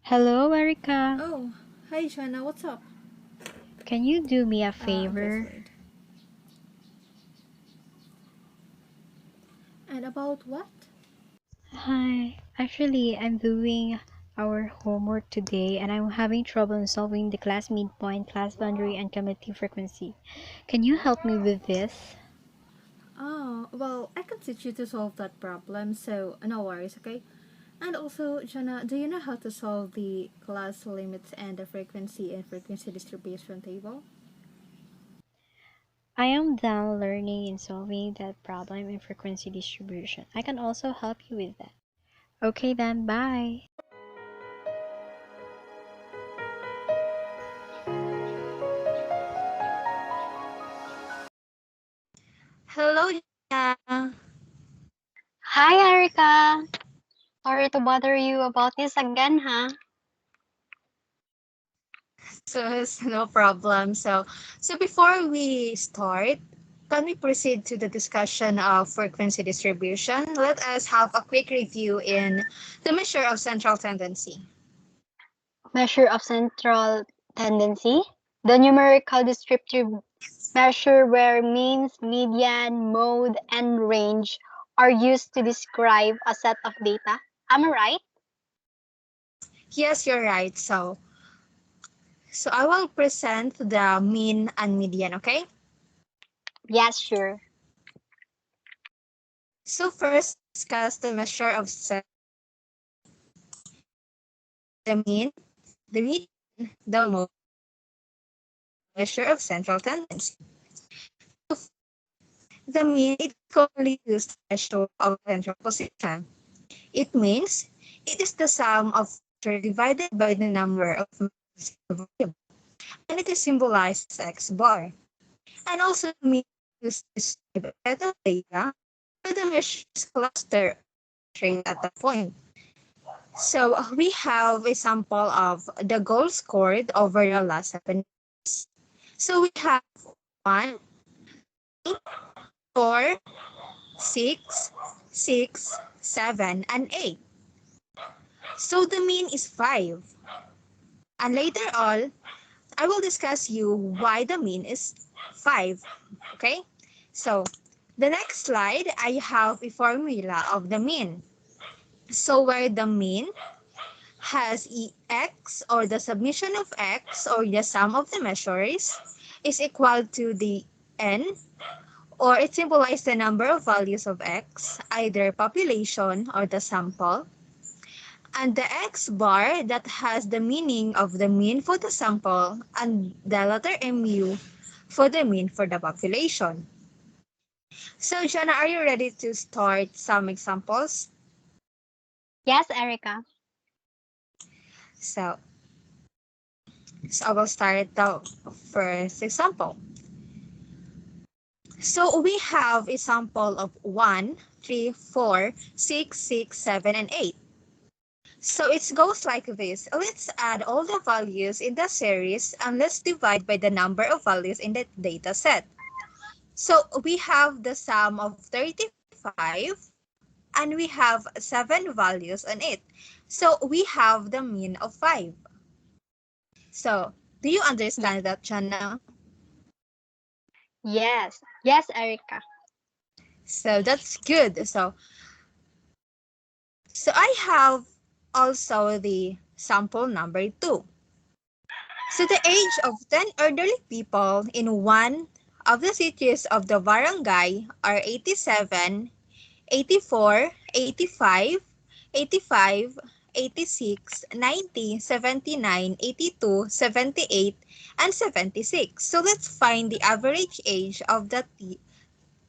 Hello, Erica. Oh, hi Jana, what's up? Can you do me a Just favor? wait. And about what? Hi. Actually, I'm doing our homework today and I'm having trouble in solving the class midpoint, class boundary, and cumulative frequency. Can you help me with this? Oh, well, I can teach you to solve that problem, so no worries, okay? And also, Jana, do you know how to solve the class limits and the frequency and frequency distribution table? I am done learning and solving that problem in frequency distribution. I can also help you with that. Okay then, bye. Hello, Gina. Hi, Erica. Sorry to bother you about this again, huh? So no problem. So before we start, can we proceed to the discussion of frequency distribution? Let us have a quick review in the measure of central tendency. Measure of central tendency. The numerical descriptive measure where means, median, mode, and range are used to describe a set of data. Am I right? Yes, you're right. So I will present the mean and median, okay? Yes, sure. So first, discuss the measure of the mean, the median, the mode, measure of central tendency. The mean is commonly used measure of central position. It means it is the sum of factor divided by the number of variables, and it is symbolized as x bar. And also mean used to describe a set of data where the measure is clustered trained at the point. So we have a sample of the goal scored over the last 7 days. So we have 1, 4, 6, 6, 7, and 8. So the mean is 5. And later on, I will discuss you why the mean is 5. Okay? So the next slide, I have a formula of the mean. So where the mean has Ex, or the summation of x, or the sum of the measures, is equal to the n, or it symbolizes the number of values of x, either population or the sample, and the x bar that has the meaning of the mean for the sample, and the letter mu for the mean for the population. So, Jana, are you ready to start some examples? Yes, Erica. So, so I will start the first example. So we have a sample of 1, 3, 4, 6, 6, 7, and 8. So it goes like this. Let's add all the values in the series and let's divide by the number of values in the data set. So we have the sum of 35 and we have 7 values on it. So we have the mean of 5. So do you Ye- understand that, Jana? Yes. Yes, Erica. So that's good. So I have also the sample number 2. So the age of 10 elderly people in one of the cities of the barangay are 87, 84, 85, 85, 86, 90, 79, 82, 78, and 76. So let's find the average age of the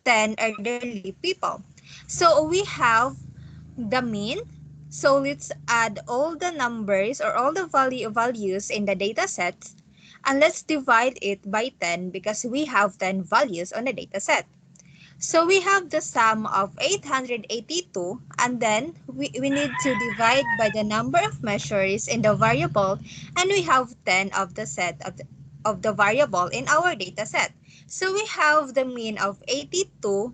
10 elderly people. So we have the mean. So let's add all the numbers or all the values in the data set, and let's divide it by 10 because we have 10 values on the data set. So we have the sum of 882, and then we need to divide by the number of measures in the variable, and we have 10 of the set of the variable in our data set. So we have the mean of 83.2.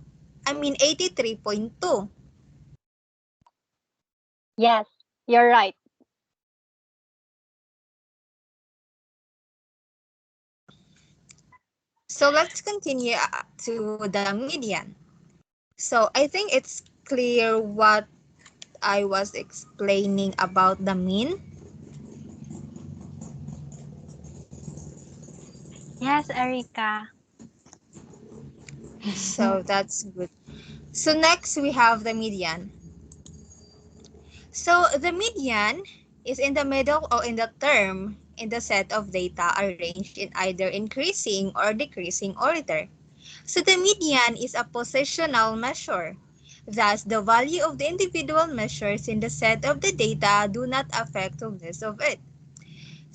Yes, you're right. So let's continue to the median. So I think it's clear what I was explaining about the mean. Yes, Erika. So that's good. So next we have the median. So the median is in the middle or in the term in the set of data arranged in either increasing or decreasing order. So the median is a positional measure. Thus, the value of the individual measures in the set of the data do not affect the list of it.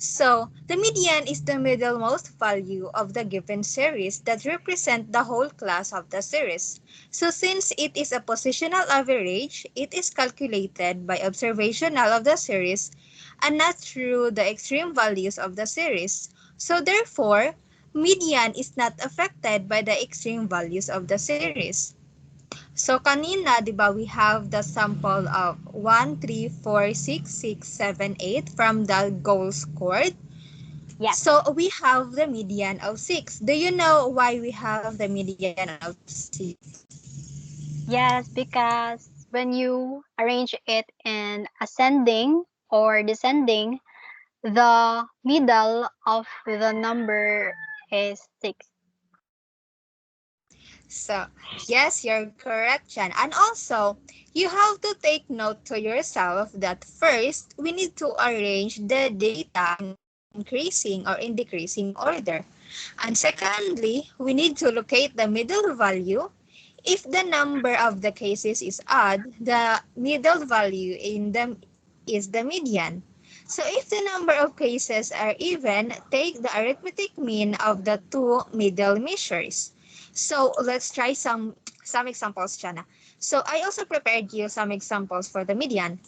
So, the median is the middlemost value of the given series that represent the whole class of the series. So, since it is a positional average, it is calculated by observational of the series and not through the extreme values of the series. So, therefore, median is not affected by the extreme values of the series. So kanina, 'di ba, we have the sample of 1, 3, 4, 6, 6, 7, 8 from the goal scored. Yes. So we have the median of 6. Do you know why we have the median of 6? Yes, because when you arrange it in ascending or descending, the middle of the number is 6. So, yes, you're correct, Jan. And also, you have to take note to yourself that first, we need to arrange the data in increasing or in decreasing order. And secondly, we need to locate the middle value. If the number of the cases is odd, the middle value in them is the median. So if the number of cases are even, take the arithmetic mean of the two middle measures. So let's try some examples, Jana. So I also prepared you some examples for the median.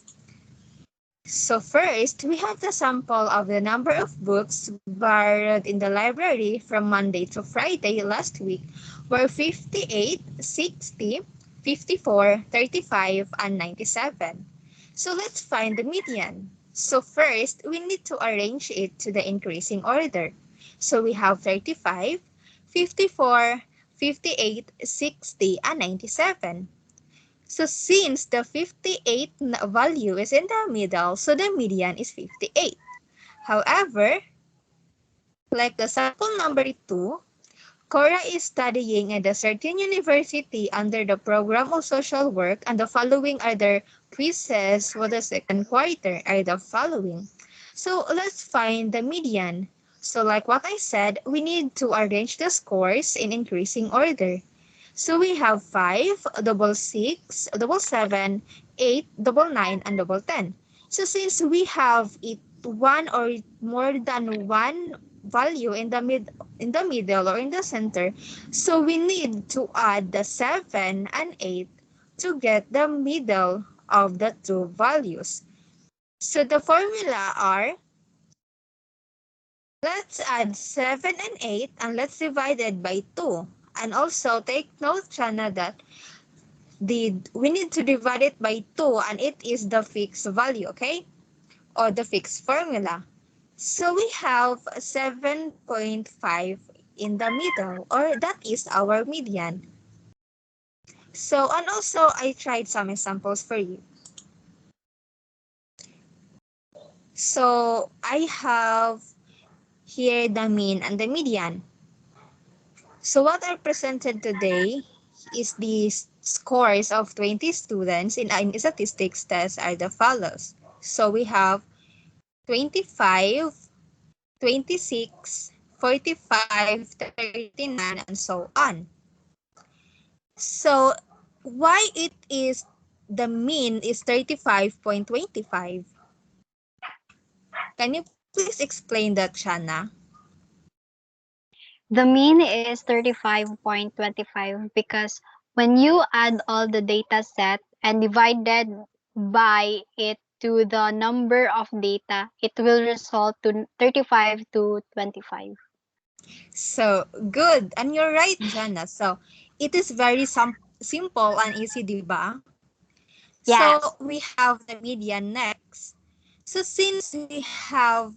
So first, we have the sample of the number of books borrowed in the library from Monday to Friday last week were 58, 60, 54, 35, and 97. So let's find the median. So first, we need to arrange it to the increasing order. So we have 35, 54, 58, 60, and 97. So since the 58 value is in the middle, so the median is 58. However, like the sample number 2, Cora is studying at a certain university under the program of social work, and the following are the quizzes for the second quarter are the following. So let's find the median. So like what I said, we need to arrange the scores in increasing order. So we have 5, double 6, double 7, 8, double 9, and double 10. So since we have it one or more than one value in the middle or in the center, so we need to add the 7 and 8 to get the middle of the two values. So the formula are, let's add 7 and 8 and let's divide it by 2. And also take note, Chana, that we need to divide it by 2 and it is the fixed value, okay? Or the fixed formula. So we have 7.5 in the middle, or that is our median. So, and also I tried some examples for you. So I have here the mean and the median. So what I presented today is the scores of 20 students in a statistics test are the follows. So we have 25, 26, 45, 39, and so on. So why it is the mean is 35.25? Can you please explain that, Shana? The mean is 35.25 because when you add all the data set and divided by it to the number of data, it will result to 35 to 25. So good. And you're right, Jana. So it is very simple and easy, diba? Yes. So we have the median next. So since we have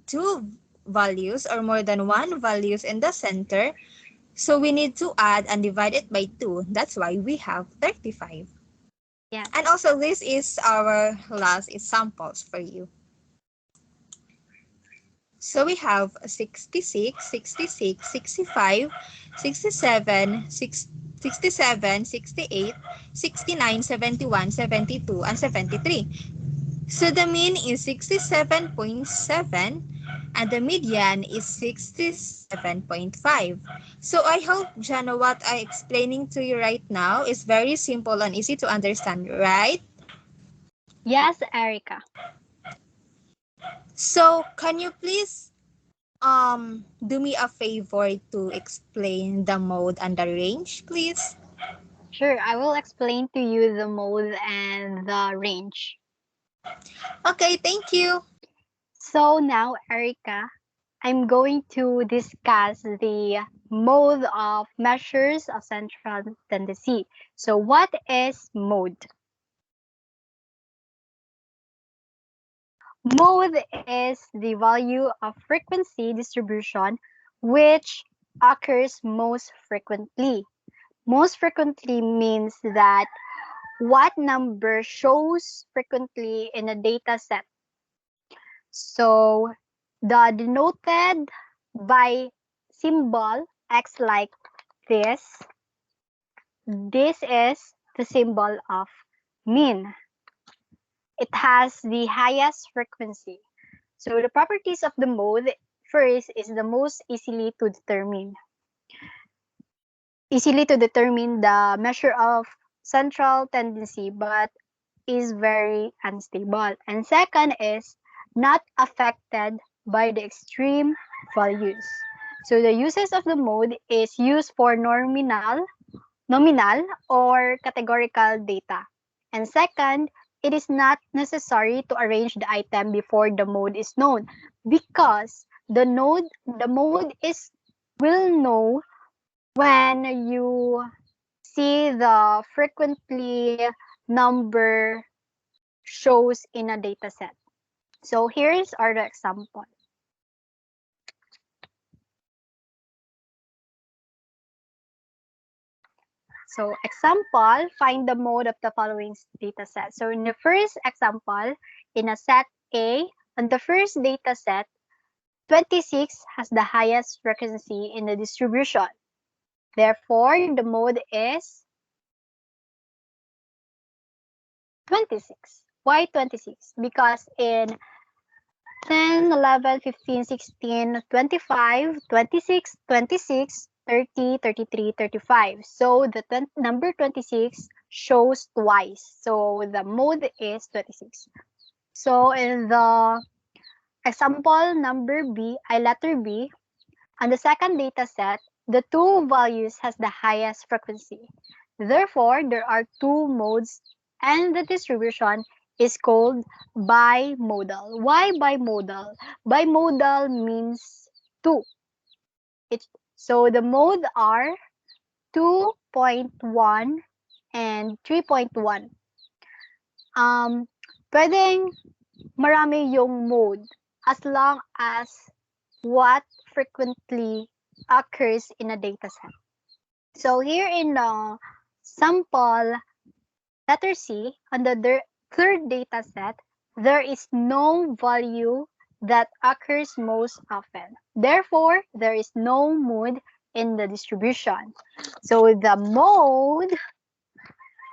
two values or more than one values in the center, So we need to add and divide it by 2. That's why we have 35. Yes. And also this is our last examples for you. So we have 66, 66, 65, 67, 67, 68, 69, 71, 72, and 73. So the mean is 67.7 and the median is 67.5. So I hope, Jana, what I explaining to you right now is very simple and easy to understand, right? Yes, Erica. So can you please do me a favor to explain the mode and the range, please? Sure, I will explain to you the mode and the range. Okay, thank you. So now, Erica, I'm going to discuss the mode of measures of central tendency. So what is mode? Mode is the value of frequency distribution which occurs most frequently. Most frequently means that what number shows frequently in a data set. So the denoted by symbol X like this. This is the symbol of mean. It has the highest frequency. So the properties of the mode first is the most easily to determine the measure of central tendency, but is very unstable. And second is not affected by the extreme values. So the uses of the mode is used for nominal or categorical data. And second, it is not necessary to arrange the item before the mode is known because the mode is will know when you see the frequently number shows in a data set. So here's are the example. So example, find the mode of the following data set. So in the first example, in a set A, on the first data set, 26 has the highest frequency in the distribution. Therefore, the mode is 26. Why 26? Because in 10, 11, 15, 16, 25, 26, 26, 30, 33, 35. So the number 26 shows twice. So the mode is 26. So in the example number B, letter B, on the second data set, the two values has the highest frequency. Therefore, there are two modes and the distribution is called bimodal. Why bimodal? Bimodal means two. So the mode are 2.1 and 3.1. Pwedeng marami yung mode as long as what frequently occurs in a data set. So here in the sample letter C, on the third data set, there is no value that occurs most often. Therefore, there is no mode in the distribution. So the mode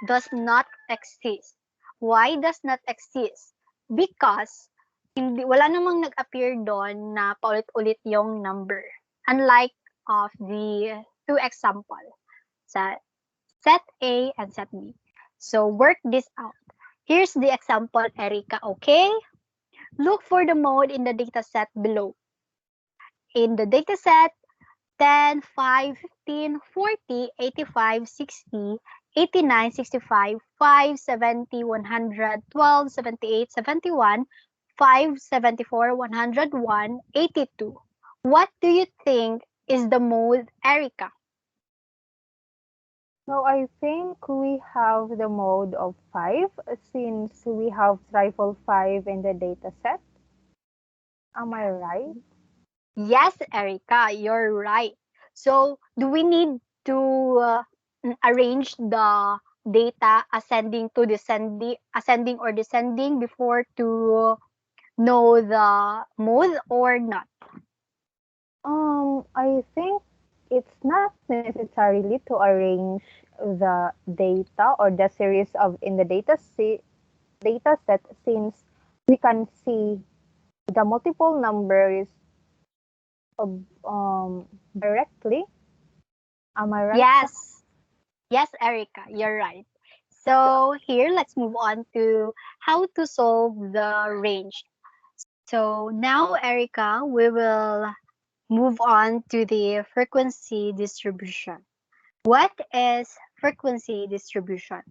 does not exist. Why does not exist? Because wala namang nag-appear doon na paulit-ulit yung number. Unlike of the two example sa set A and set B. So work this out. Here's the example, Erica, okay? Look for the mode in the dataset below. In the dataset, 10, 5, 15, 40, 85, 60, 89, 65, 5, 70, 100, 12, 78, 71, 5, 74, 101, 82. What do you think is the mode, Erica? So I think we have the mode of 5 since we have trifle 5 in the data set. Am I right? Yes, Erica, you're right. So do we need to arrange the data ascending or descending before to know the mode or not? I think it's not necessarily to arrange the data or the series of in the data set, since we can see the multiple numbers of, directly. Am I right? Yes. Yes, Erica, you're right. So here, let's move on to how to solve the range. So now, Erica, we will move on to the frequency distribution. What is frequency distribution?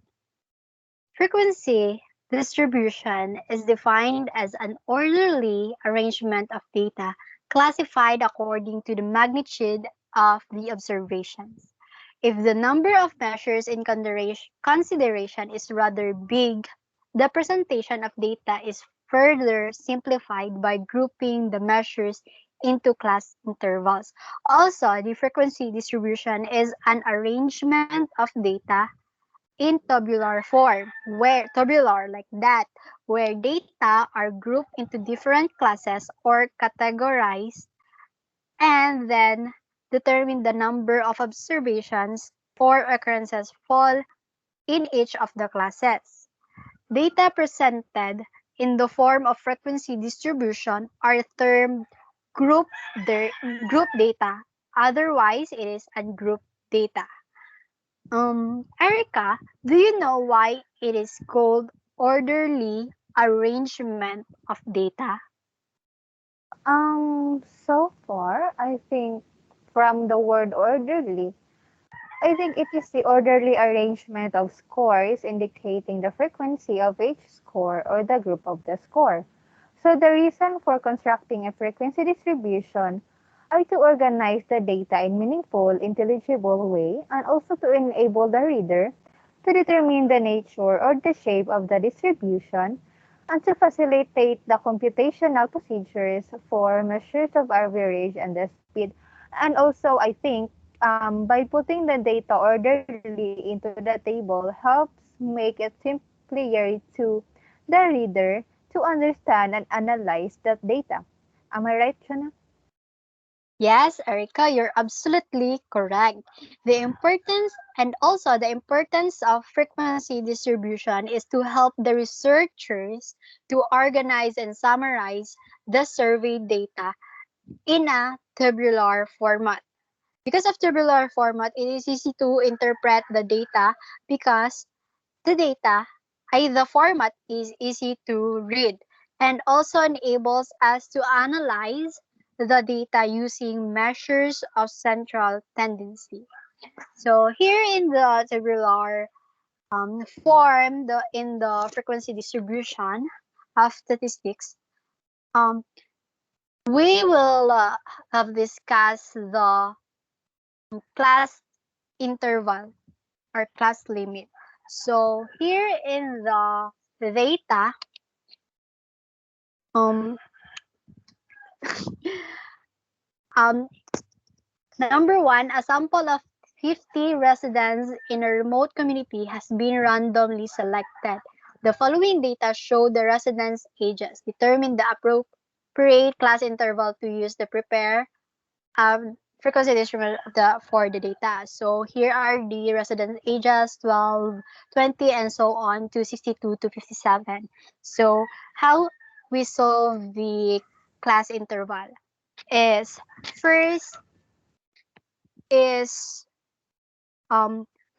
Frequency distribution is defined as an orderly arrangement of data classified according to the magnitude of the observations. If the number of measures in consideration is rather big, the presentation of data is further simplified by grouping the measures into class intervals. Also, the frequency distribution is an arrangement of data in tabular form, where tabular like that, where data are grouped into different classes or categorized and then determine the number of observations or occurrences fall in each of the classes. Data presented in the form of frequency distribution are termed group, group data. Otherwise, it is ungrouped data. Erica, do you know why it is called orderly arrangement of data? So far, I think from the word orderly, I think it is the orderly arrangement of scores indicating the frequency of each score or the group of the score. So the reason for constructing a frequency distribution are to organize the data in meaningful, intelligible way, and also to enable the reader to determine the nature or the shape of the distribution, and to facilitate the computational procedures for measures of average and the speed. And also, I think by putting the data orderly into the table helps make it simpler to the reader to understand and analyze that data. Am I right, Shana? Yes, Erica, you're absolutely correct. The importance and also the importance of frequency distribution is to help the researchers to organize and summarize the survey data in a tabular format. Because of tabular format, it is easy to interpret the data because the data, the format is easy to read and also enables us to analyze the data using measures of central tendency. So here in the tabular form, in the frequency distribution of statistics, um, we will have discussed the class interval or class limit. So here in the data, um, um, number one, a sample of 50 residents in a remote community has been randomly selected. The following data show the residents' ages. Determine the appropriate class interval to use to prepare frequency distribution for the data. So here are the resident ages 12, 20, and so on to 62 to 57. So how we solve the class interval is first is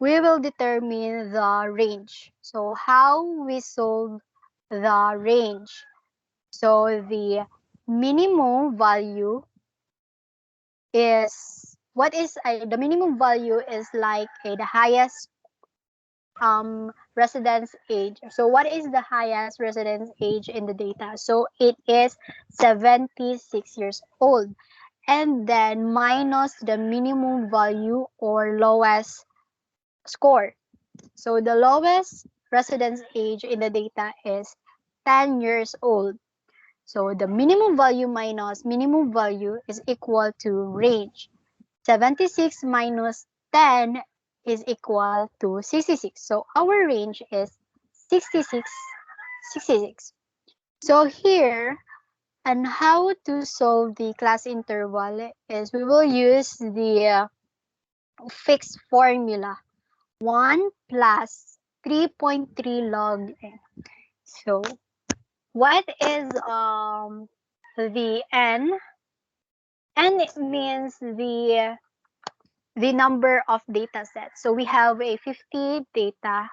we will determine the range. So how we solve the range. So the minimum value is what is the minimum value is like the highest residence age. So what is the highest residence age in the data? So it is 76 years old, and then minus the minimum value or lowest score. So the lowest residence age in the data is 10 years old. So the minimum value minus minimum value is equal to range. 76 minus 10 is equal to 66. So our range is 66, 66. So here, and how to solve the class interval is we will use the fixed formula. 1 plus 3.3 log n. So what is the n? N means the number of data sets. So we have a 50 data,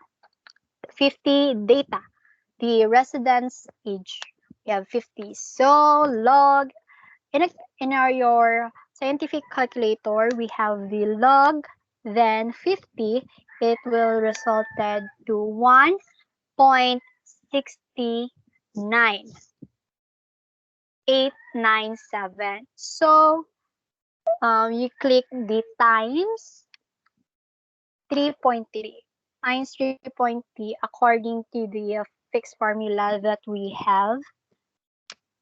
the residence age. We have 50. So log in your scientific calculator, we have the log, then 50. It will resulted to 1.69. 897. So you click the times 3.3 times 3.3 according to the fixed formula that we have.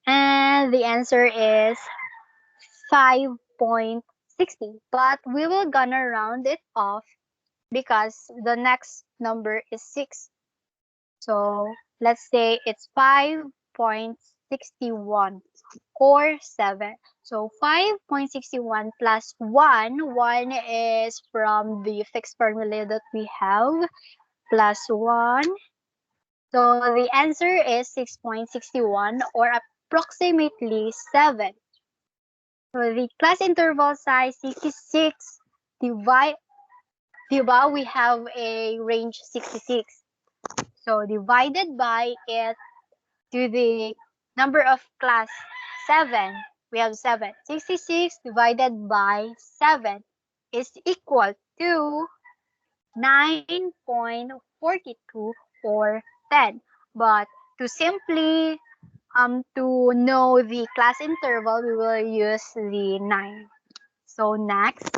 And the answer is 5.60. But we will gonna round it off because the next number is 6. So let's say it's 5.61 or 7. So 5.61 plus 1, 1 is from the fixed formula that we have, plus 1. So the answer is 6.61 or approximately 7. So the class interval size 66 divide, we have a range 66. So divided by it to the number of class 7, we have 7. 66 divided by 7 is equal to 9.42 or 10. But to simply to know the class interval, we will use the 9. So next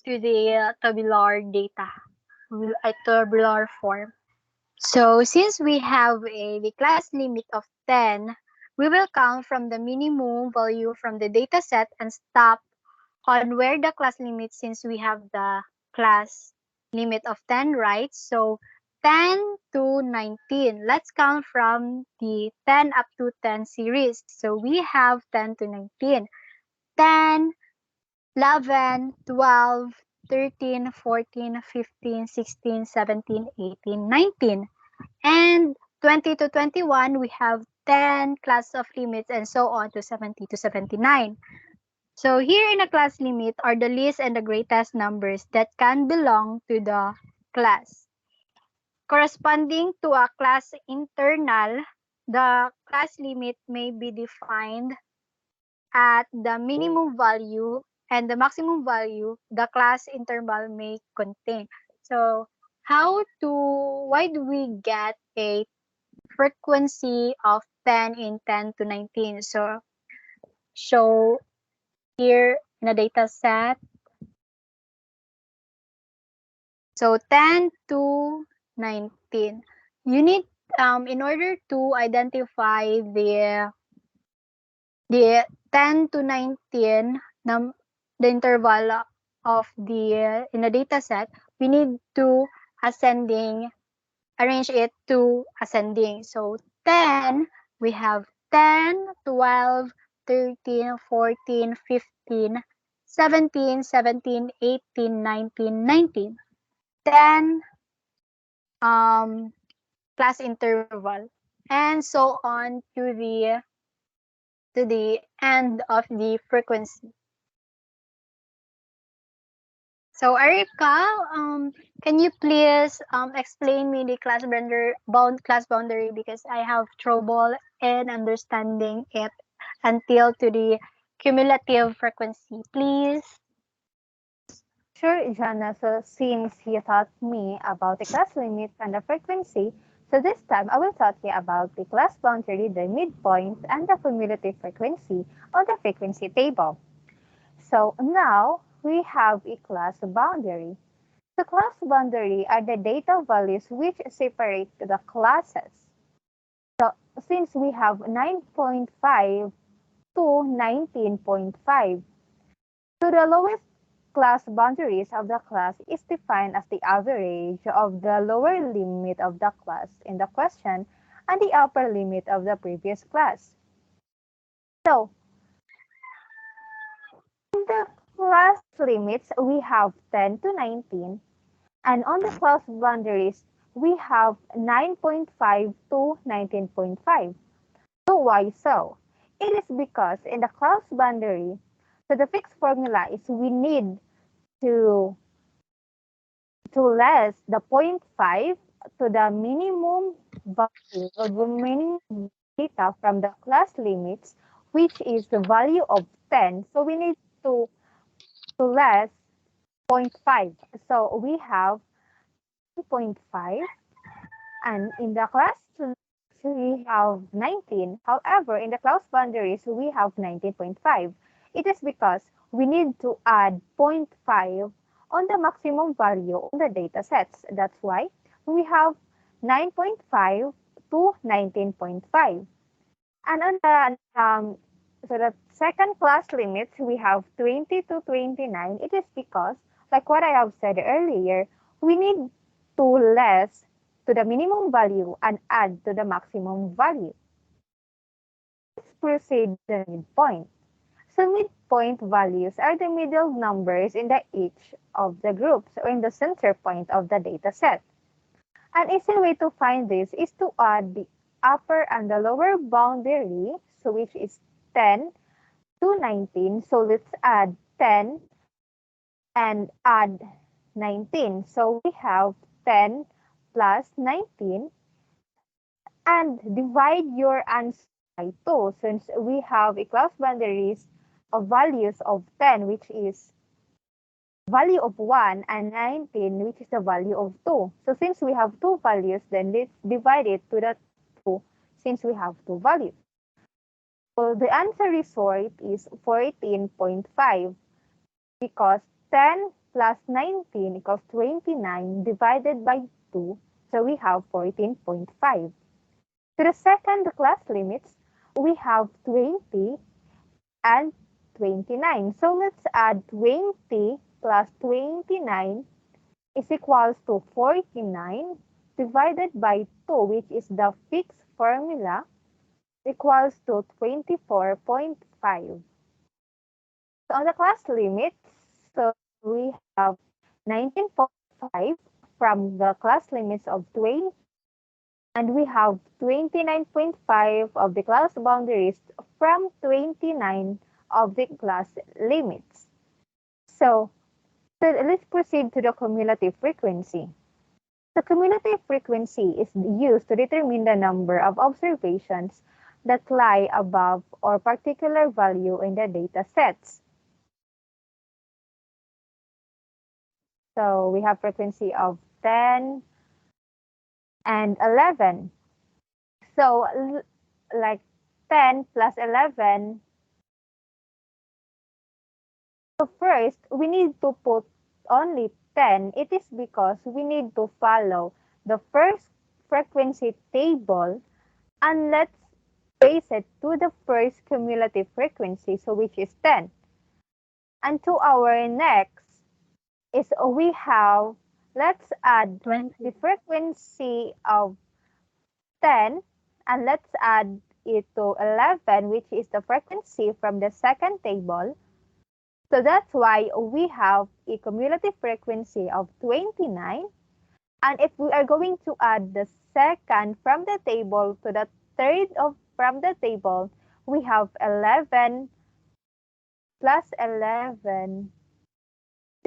to the tabular data, a tabular form. So since we have the class limit of 10, we will count from the minimum value from the data set and stop on where the class limit, since we have the class limit of 10, right? So 10 to 19. Let's count from the 10 up to 10 series. So we have 10 to 19. 10, 11, 12, 13, 14, 15, 16, 17, 18, 19. And 20 to 21, we have 10 class of limits and so on to 70 to 79. So here in a class limit are the least and the greatest numbers that can belong to the class. Corresponding to a class internal, the class limit may be defined at the minimum value and the maximum value the class interval may contain. So why do we get a frequency of 10 in 10 to 19? So show here in a data set. So 10 to 19. You need in order to identify the 10 to 19 the interval of the in a data set, we need to arrange it to ascending. So 10, we have 10, 12, 13, 14, 15, 17, 17, 18, 19, 19. 10 class interval, and so on to the end of the frequency. So Erica, can you please explain me the class boundary, because I have trouble in understanding it until to the cumulative frequency, please. Sure, Jana. So since you taught me about the class limit and the frequency, so this time I will talk you about the class boundary, the midpoint, and the cumulative frequency on the frequency table. So now we have a class boundary. The class boundary are the data values which separate the classes. So since we have 9.5 to 19.5, to the lowest class boundaries of the class is defined as the average of the lower limit of the class in the question and the upper limit of the previous class. So, in the class limits, we have 10 to 19, and on the class boundaries, we have 9.5 to 19.5. So, why so? It is because in the class boundary, so the fixed formula is we need to less the 0.5 to the minimum value or the minimum data from the class limits, which is the value of 10. So we need to less 0.5. So we have 0.5, and in the class we have 19. However, in the class boundaries, we have 19.5. It is because we need to add zero point 0.5 on the maximum value on the data sets. That's why we have 9.5 to 19.5. And on the so the second class limits, we have 20 to 29. It is because, like what I have said earlier, we need to less to the minimum value and add to the maximum value. Let's proceed to the midpoint. So midpoint values are the middle numbers in the each of the groups or in the center point of the data set. An easy way to find this is to add the upper and the lower boundary, so which is 10 to 19. So let's add 10 and add 19. So we have 10 plus 19, and divide your answer by 2 since we have a class boundaries of values of 10, which is value of 1, and 19, which is the value of 2. So since we have two values, then let's divide it to the 2 since we have two values. So the answer result is 14.5 because 10 plus 19 equals 29 divided by 2. So we have 14.5. To the second class limits, we have 20 and 29. So let's add 20 plus 29 is equals to 49 divided by 2, which is the fixed formula, equals to 24.5. So on the class limits, so we have 19.5 from the class limits of 20, and we have 29.5 of the class boundaries from 29 of the class limits. So let's proceed to the cumulative frequency. The cumulative frequency is used to determine the number of observations that lie above or particular value in the data sets. So we have frequency of 10 and 11. So like 10 plus 11. So first, we need to put only 10. It is because we need to follow the first frequency table, and let's base it to the first cumulative frequency, so which is 10. And to our next is we have, let's add 20. the frequency of 10, and let's add it to 11, which is the frequency from the second table. So that's why we have a cumulative frequency of 29. And if we are going to add the second from the table to the third from the table, we have 11 plus 11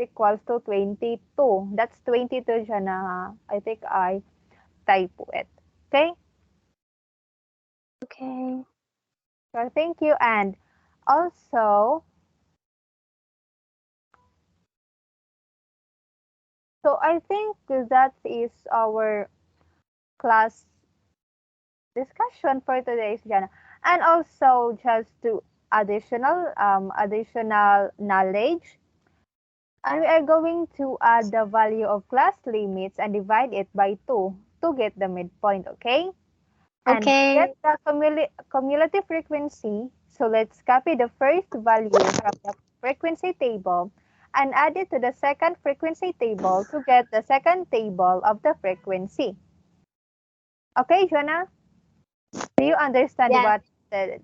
equals to 22. That's 22 siya na, I think I typo it. Okay? Okay. So thank you. And also, so I think that is our class discussion for today, Jana. And also just to additional knowledge. And we are going to add the value of class limits and divide it by 2 to get the midpoint, okay? And to Okay. get the cumulative frequency, so let's copy the first value from the frequency table and add it to the second frequency table to get the second table of the frequency. Okay, Jonah? Do you understand Yes. what the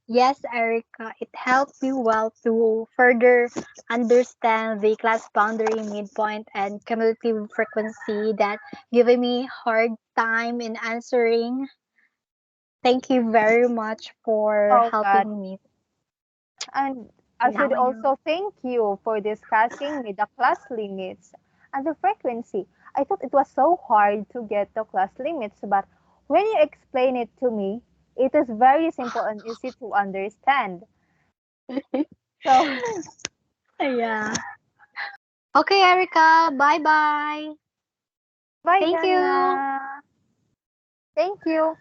Yes, Erica, it helped me well to further understand the class boundary, midpoint, and cumulative frequency that giving me hard time in answering. Thank you very much for oh God. helping me. And I Now should I know. also thank you for discussing me the class limits and the frequency. I thought it was so hard to get the class limits, but when you explain it to me, it is very simple and easy to understand. So, Yeah. Okay, Erica. Bye bye. bye, Thank you. Jana. Thank you.